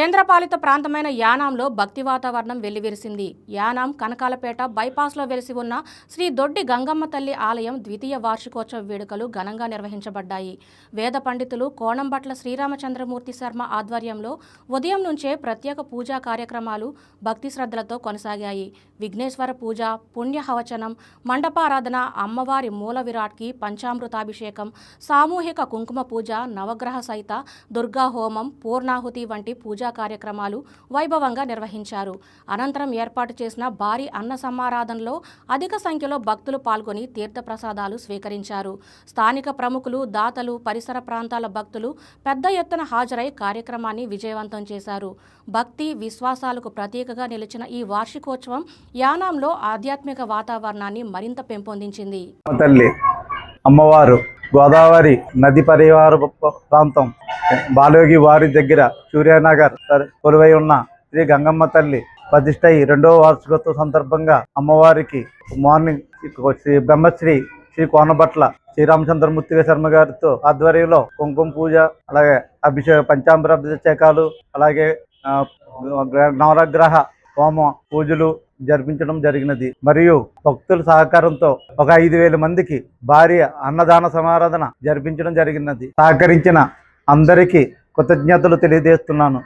కేంద్రపాలిత ప్రాంతమైన యానాంలో భక్తి వాతావరణం వెల్లివిరిసింది. యానాం కనకాలపేట బైపాస్లో వెలిసి ఉన్న శ్రీ దొడ్డి గంగమ్మ తల్లి ఆలయం ద్వితీయ వార్షికోత్సవ వేడుకలు ఘనంగా నిర్వహించబడ్డాయి. వేద పండితులు కోణంబట్ల శ్రీరామచంద్రమూర్తి శర్మ ఆధ్వర్యంలో ఉదయం నుంచే ప్రత్యేక పూజా కార్యక్రమాలు భక్తి శ్రద్ధలతో కొనసాగాయి. విఘ్నేశ్వర పూజ, పుణ్యహవచనం, మండపారాధన, అమ్మవారి మూల విరాట్కి పంచామృతాభిషేకం, సామూహిక కుంకుమ పూజ, నవగ్రహ సహిత దుర్గా హోమం, పూర్ణాహుతి వంటి పూజా కార్యక్రమాలు వైభవంగా నిర్వహించారు. అనంతరం ఏర్పాటు చేసిన భారీ అన్న సమారాధనలో అధిక సంఖ్యలో భక్తులు పాల్గొని తీర్థప్రసాదాలు స్వీకరించారు. స్థానిక ప్రముఖులు, దాతలు, పరిసర ప్రాంతాల భక్తులు పెద్ద ఎత్తున హాజరై కార్యక్రమాన్ని విజయవంతం చేశారు. భక్తి, విశ్వాసాలకు ప్రతీకగా నిలిచిన ఈ వార్షికోత్సవం యానాంలో ఆధ్యాత్మిక వాతావరణాన్ని మరింత పెంపొందించింది. అమ్మవారు గోదావరి నది పరివార ప్రాంతం బాలోగి వారి దగ్గర సూర్యనగర్ కొలువై ఉన్న శ్రీ గంగమ్మ తల్లి ప్రతిష్ట 2వ వార్షికోత్సవ సందర్భంగా అమ్మవారికి మార్నింగ్ బ్రహ్మశ్రీ శ్రీ కోనబట్ల శ్రీరామచంద్రమూర్తి శర్మ గారితో ఆధ్వర్యంలో కుంకుమ పూజ, అలాగే పంచామృతాభిషేకాలు, అలాగే నవగ్రహ హోమ పూజలు జరిపించడం జరిగినది. మరియు భక్తుల సహకారంతో ఒక 5,000 మందికి భారీ అన్నదాన సమారాధన జరిపించడం జరిగినది. సహకరించిన అందరికీ కృతజ్ఞతలు తెలియజేస్తున్నాను.